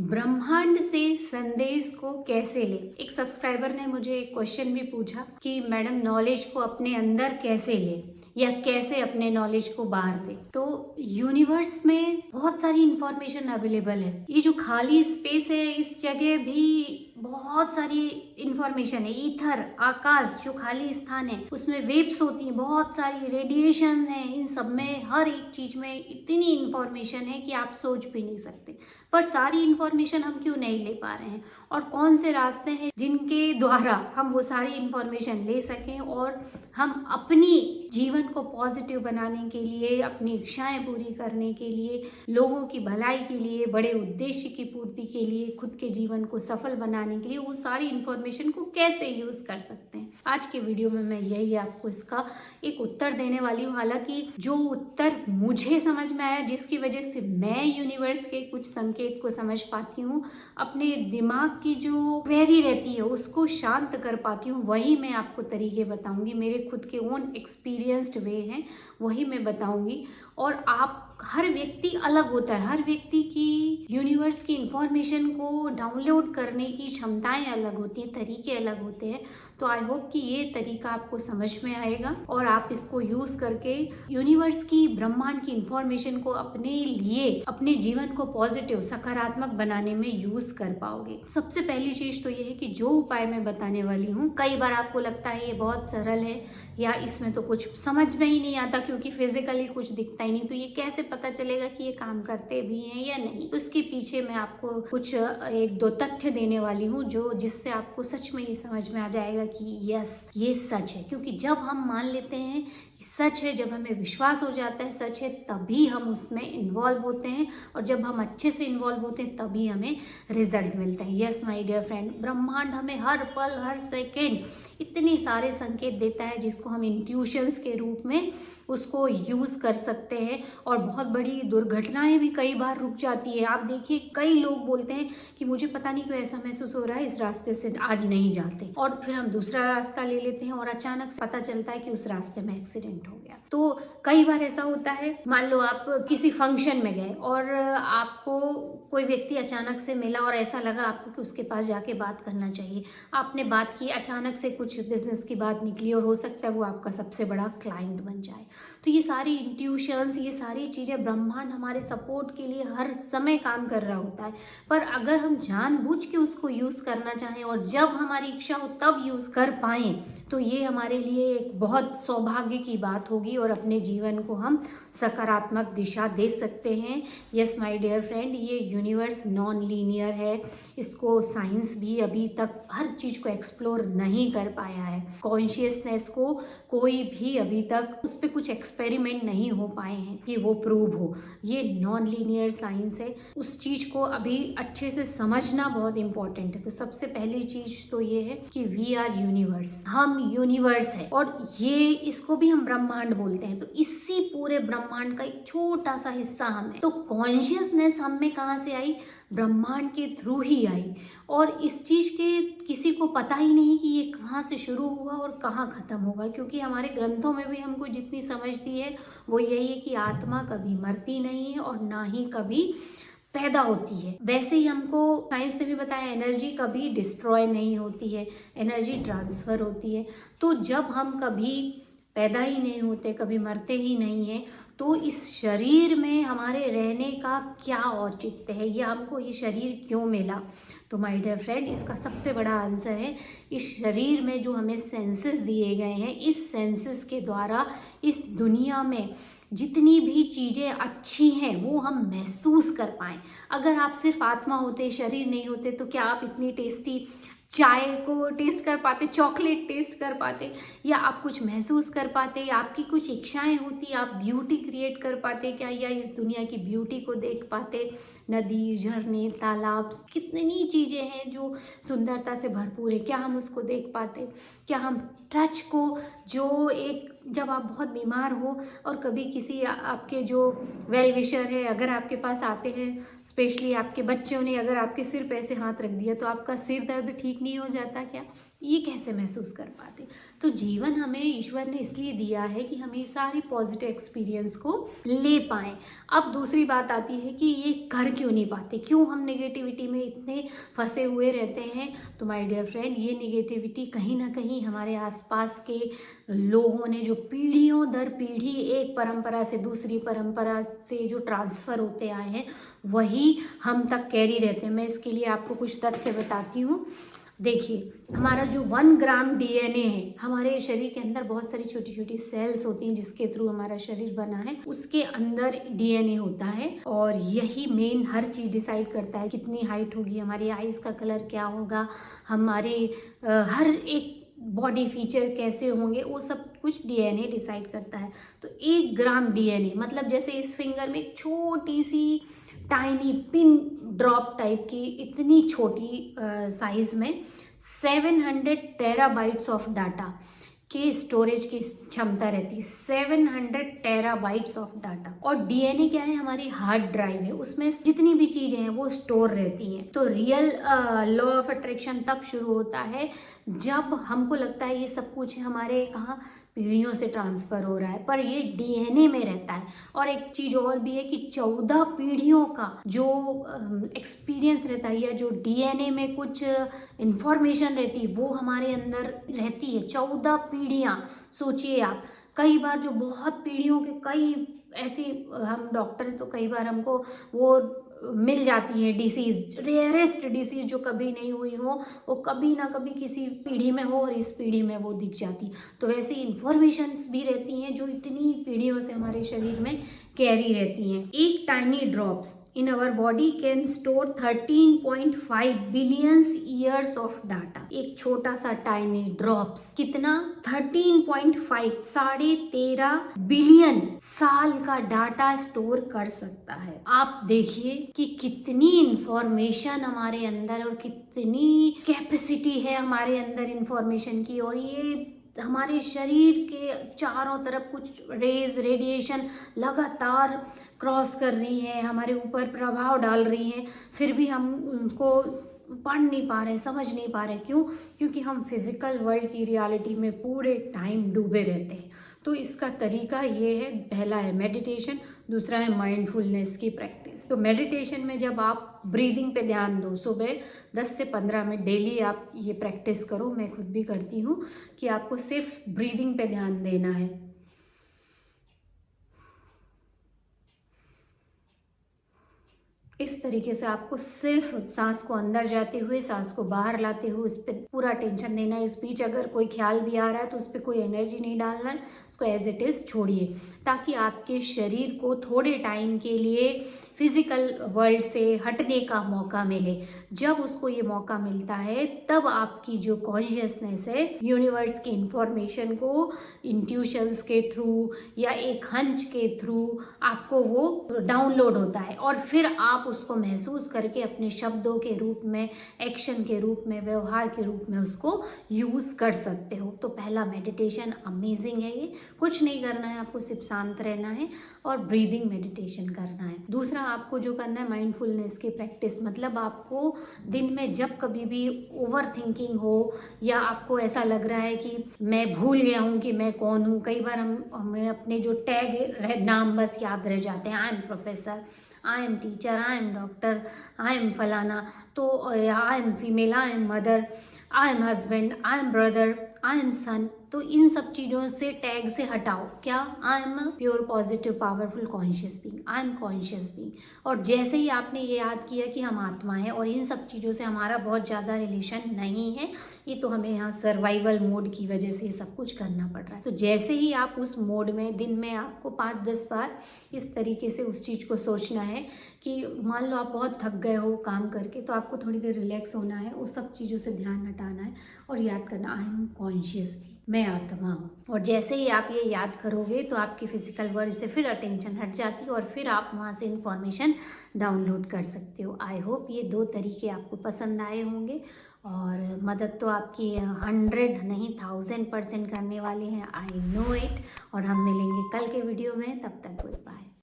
ब्रह्मांड से संदेश को कैसे ले। एक सब्सक्राइबर ने मुझे एक क्वेश्चन भी पूछा कि मैडम नॉलेज को अपने अंदर कैसे ले या कैसे अपने नॉलेज को बाहर दे। तो यूनिवर्स में बहुत सारी इंफॉर्मेशन अवेलेबल है। ये जो खाली स्पेस है इस जगह भी बहुत सारी इंफॉर्मेशन है। ईथर, आकाश, जो खाली स्थान है उसमें वेव्स होती हैं, बहुत सारी रेडिएशन है। इन सब में हर एक चीज में इतनी इंफॉर्मेशन है कि आप सोच भी नहीं सकते। पर सारी इंफॉर्मेशन हम क्यों नहीं ले पा रहे हैं, और कौन से रास्ते हैं जिनके द्वारा हम वो सारी इंफॉर्मेशन ले सकें और हम अपनी जीवन को पॉजिटिव बनाने के लिए, अपनी इच्छाएं पूरी करने के लिए, लोगों की भलाई के लिए, बड़े उद्देश्य की पूर्ति के लिए, खुद के जीवन को सफल बनाने के लिए वो सारी इंफॉर्मेशन को कैसे यूज कर सकते हैं। आज के वीडियो में मैं यही आपको इसका एक उत्तर देने वाली हूँ। हालांकि जो उत्तर मुझे समझ में आया, जिसकी वजह से मैं यूनिवर्स के कुछ संकेत को समझ पाती हूँ, अपने दिमाग की जो क्वेरी रहती है उसको शांत कर पाती हूँ, वही मैं आपको तरीके बताऊंगी। मेरे खुद के ओन एक्सपीरियंस्ड वे हैं, वही मैं बताऊंगी। और आप, हर व्यक्ति अलग होता है, हर व्यक्ति की यूनिवर्स की इंफॉर्मेशन को डाउनलोड करने की क्षमताएं अलग होती हैं, तरीके अलग होते हैं। तो आई होप कि ये तरीका आपको समझ में आएगा और आप इसको यूज करके यूनिवर्स की, ब्रह्मांड की इंफॉर्मेशन को अपने लिए, अपने जीवन को पॉजिटिव, सकारात्मक बनाने में यूज कर पाओगे। सबसे पहली चीज तो ये है कि जो उपाय मैं बताने वाली हूँ, कई बार आपको लगता है ये बहुत सरल है या इसमें तो कुछ समझ में ही नहीं आता क्योंकि फिजिकली कुछ दिखता ही नहीं, तो ये कैसे पता चलेगा कि ये काम करते भी हैं या नहीं। तो इसके पीछे मैं आपको कुछ एक दो तथ्य देने वाली हूँ जो जिससे आपको सच में ये समझ में आ जाएगा कि यस, ये सच है। क्योंकि जब हम मान लेते हैं कि सच है, जब हमें विश्वास हो जाता है सच है, तभी हम उसमें इन्वॉल्व होते हैं, और जब हम अच्छे से इन्वॉल्व होते हैं तभी हमें रिजल्ट मिलता है। यस माय डियर फ्रेंड, ब्रह्मांड हमें हर पल, हर सेकेंड इतने सारे संकेत देता है जिसको हम इंट्यूशंस के रूप में उसको यूज कर सकते हैं। और बहुत बड़ी दुर्घटनाएं भी कई बार रुक जाती है। आप देखिए, कई लोग बोलते हैं कि मुझे पता नहीं क्यों ऐसा महसूस हो रहा है, इस रास्ते से आज नहीं जाते, और फिर हम दूसरा रास्ता ले लेते हैं और अचानक से पता चलता है कि उस रास्ते में एक्सीडेंट हो गया। तो कई बार ऐसा होता है, मान लो आप किसी फंक्शन में गए और आपको कोई व्यक्ति अचानक से मिला और ऐसा लगा आपको कि उसके पास जाके बात करना चाहिए। आपने बात की, अचानक से कुछ बिजनेस की बात निकली और हो सकता है वो आपका सबसे बड़ा क्लाइंट बन जाए। तो ये सारी इंट्यूशंस, ये सारी चीज़ें, ब्रह्मांड हमारे सपोर्ट के लिए हर समय काम कर रहा होता है। पर अगर हम जानबूझ के उसको यूज़ करना चाहें और जब हमारी इच्छा हो तब यूज़ कर पाएं, तो ये हमारे लिए एक बहुत सौभाग्य की बात होगी और अपने जीवन को हम सकारात्मक दिशा दे सकते हैं। यस माय डियर फ्रेंड, ये यूनिवर्स नॉन लीनियर है। इसको साइंस भी अभी तक हर चीज़ को एक्सप्लोर नहीं कर पाया है। कॉन्शियसनेस को कोई भी अभी तक उस पर कुछ एक्सपेरिमेंट नहीं हो पाए हैं कि वो प्रूव हो। ये नॉन लीनियर साइंस है, उस चीज़ को अभी अच्छे से समझना बहुत इंपॉर्टेंट है। तो सबसे पहली चीज़ तो ये है कि वी आर यूनिवर्स, हम यूनिवर्स है, और ये, इसको भी हम ब्रह्मांड बोलते हैं। तो इसी पूरे ब्रह्मांड का एक छोटा सा हिस्सा हम है। तो कॉन्शियसनेस हम में कहाँ से आई? ब्रह्मांड के थ्रू ही आई। और इस चीज के किसी को पता ही नहीं कि ये कहाँ से शुरू हुआ और कहाँ खत्म होगा, क्योंकि हमारे ग्रंथों में भी हमको जितनी समझ दी है वो यही है कि आत्मा कभी मरती नहीं है और ना ही कभी पैदा होती है। वैसे ही हमको साइंस ने भी बताया, एनर्जी कभी डिस्ट्रॉय नहीं होती है, एनर्जी ट्रांसफर होती है। तो जब हम कभी पैदा ही नहीं होते, कभी मरते ही नहीं हैं, तो इस शरीर में हमारे रहने का क्या औचित्य है, या हमको ये शरीर क्यों मिला? तो माय डियर फ्रेंड, इसका सबसे बड़ा आंसर है, इस शरीर में जो हमें सेंसेस दिए गए हैं, इस सेंसेस के द्वारा इस दुनिया में जितनी भी चीज़ें अच्छी हैं वो हम महसूस कर पाएँ। अगर आप सिर्फ आत्मा होते, शरीर नहीं होते, तो क्या आप इतनी टेस्टी चाय को टेस्ट कर पाते, चॉकलेट टेस्ट कर पाते, या आप कुछ महसूस कर पाते, या आपकी कुछ इच्छाएं होती, आप ब्यूटी क्रिएट कर पाते क्या, या इस दुनिया की ब्यूटी को देख पाते? नदी, झरने, तालाब, कितनी चीज़ें हैं जो सुंदरता से भरपूर है, क्या हम उसको देख पाते? क्या हम टच को, जो एक, जब आप बहुत बीमार हो और कभी किसी आपके जो वेल विशर है अगर आपके पास आते हैं, स्पेशली आपके बच्चों ने अगर आपके सिर पे ऐसे हाथ रख दिया तो आपका सिर दर्द ठीक नहीं हो जाता क्या? ये कैसे महसूस कर पाते। तो जीवन हमें ईश्वर ने इसलिए दिया है कि हम ये सारी पॉजिटिव एक्सपीरियंस को ले पाएँ। अब दूसरी बात आती है कि ये कर क्यों नहीं पाते, क्यों हम नेगेटिविटी में इतने फंसे हुए रहते हैं। तो माय डियर फ्रेंड, ये नेगेटिविटी कहीं ना कहीं हमारे आसपास के लोगों ने जो पीढ़ियों दर पीढ़ी एक परंपरा से दूसरी परंपरा से जो ट्रांसफ़र होते आए हैं, वही हम तक कैरी रहते हैं। मैं इसके लिए आपको कुछ तथ्य बताती हूँ। देखिए, हमारा जो 1 ग्राम डीएनए है, हमारे शरीर के अंदर बहुत सारी छोटी छोटी सेल्स होती हैं जिसके थ्रू हमारा शरीर बना है, उसके अंदर डीएनए होता है और यही मेन हर चीज़ डिसाइड करता है। कितनी हाइट होगी, हमारी आइज़ का कलर क्या होगा, हमारे हर एक बॉडी फीचर कैसे होंगे, वो सब कुछ डीएनए डिसाइड करता है। तो 1 ग्राम डीएनए मतलब जैसे इस फिंगर में एक छोटी सी टाइनी पिन ड्रॉप टाइप की इतनी छोटी साइज में 700 टेराबाइट्स ऑफ डाटा के स्टोरेज की क्षमता रहती है। 700 टेराबाइट्स ऑफ डाटा। और डीएनए क्या है, हमारी हार्ड ड्राइव है, उसमें जितनी भी चीजें हैं वो स्टोर रहती हैं। तो रियल लॉ ऑफ अट्रैक्शन तब शुरू होता है जब हमको लगता है ये सब कुछ हमारे कहाँ पीढ़ियों से ट्रांसफ़र हो रहा है, पर ये डीएनए में रहता है। और एक चीज़ और भी है कि 14 पीढ़ियों का जो एक्सपीरियंस रहता है या जो डीएनए में कुछ इंफॉर्मेशन रहती है वो हमारे अंदर रहती है। 14 पीढ़ियाँ, सोचिए आप। कई बार जो बहुत पीढ़ियों के कई ऐसी, हम डॉक्टर हैं तो कई बार हमको वो मिल जाती है डिसीज, रेयरेस्ट डिसीज जो कभी नहीं हुई हो, वो कभी ना कभी किसी पीढ़ी में हो और इस पीढ़ी में वो दिख जाती। तो वैसे इंफॉर्मेशंस भी रहती हैं जो इतनी पीढ़ियों से हमारे शरीर में कैरी रहती हैं। एक tiny drops in our body can store 13.5 billions years of data. एक छोटा सा टाइनी ड्रॉप्स कितना, 13.5 13.5 बिलियन साल का डाटा स्टोर कर सकता है। आप देखिए कि कितनी इंफॉर्मेशन हमारे अंदर और कितनी कैपेसिटी है हमारे अंदर इंफॉर्मेशन की। और ये हमारे शरीर के चारों तरफ कुछ रेडिएशन लगातार क्रॉस कर रही है, हमारे ऊपर प्रभाव डाल रही हैं, फिर भी हम उनको पढ़ नहीं पा रहे, समझ नहीं पा रहे। क्यों? क्योंकि हम फिजिकल वर्ल्ड की रियलिटी में पूरे टाइम डूबे रहते हैं। तो इसका तरीका ये है, पहला है मेडिटेशन, दूसरा है माइंडफुलनेस की प्रैक्टिस। तो मेडिटेशन में जब आप ब्रीदिंग पे ध्यान दो, सुबह 10 से 15 मिनट डेली आप ये प्रैक्टिस करो, मैं खुद भी करती हूँ, कि आपको सिर्फ ब्रीदिंग पे ध्यान देना है। इस तरीके से आपको सिर्फ सांस को अंदर जाते हुए सांस को बाहर लाते हुए उस पर पूरा टेंशन देना है। इस बीच अगर कोई ख्याल भी आ रहा है तो उस पर कोई एनर्जी नहीं डालना है, उसको एज इट इज़ छोड़िए, ताकि आपके शरीर को थोड़े टाइम के लिए फिजिकल वर्ल्ड से हटने का मौका मिले। जब उसको ये मौका मिलता है तब आपकी जो कॉन्शियसनेस है यूनिवर्स की इंफॉर्मेशन को इंट्यूशंस के थ्रू या एक हंच के थ्रू आपको वो डाउनलोड होता है और फिर आप उसको महसूस करके अपने शब्दों के रूप में, एक्शन के रूप में, व्यवहार के रूप में उसको यूज़ कर सकते हो। तो पहला मेडिटेशन अमेजिंग है, ये कुछ नहीं करना है, आपको सिर्फ शांत रहना है और ब्रीदिंग मेडिटेशन करना है। दूसरा आपको जो करना है माइंडफुलनेस की प्रैक्टिस, मतलब आपको दिन में जब कभी भी ओवर थिंकिंग हो या आपको ऐसा लग रहा है कि मैं भूल गया हूँ कि मैं कौन हूँ, कई बार हमें अपने जो टैग नाम बस याद रह जाते हैं, I am professor, I am teacher, I am doctor, I am फलाना, तो I am female, I am mother, I am husband, I am brother, I am son. तो इन सब चीज़ों से टैग से हटाओ, क्या, I am pure positive powerful conscious being, I am conscious being. और जैसे ही आपने ये याद किया कि हम आत्मा है और इन सब चीज़ों से हमारा बहुत ज़्यादा रिलेशन नहीं है, ये तो हमें यहाँ सर्वाइवल मोड की वजह से ये सब कुछ करना पड़ रहा है, तो जैसे ही आप उस मोड में दिन में आपको 5-10 बार इस तरीके से उस चीज़ को सोचना है कि मान लो आप बहुत थक गए हो काम करके, तो आपको थोड़ी देर रिलैक्स होना है, उस सब चीज़ों से ध्यान हटाना है और याद करना, आई एम कॉन्शियस, मैं आत्मा हूँ। और जैसे ही आप ये याद करोगे तो आपकी फिजिकल वर्ल्ड से फिर अटेंशन हट जाती है और फिर आप वहाँ से इंफॉर्मेशन डाउनलोड कर सकते हो। आई होप ये 2 तरीके आपको पसंद आए होंगे और मदद तो आपकी 100 नहीं 1000% करने वाले हैं, आई नो इट। और हम मिलेंगे कल के वीडियो में, तब तक गुड बाय।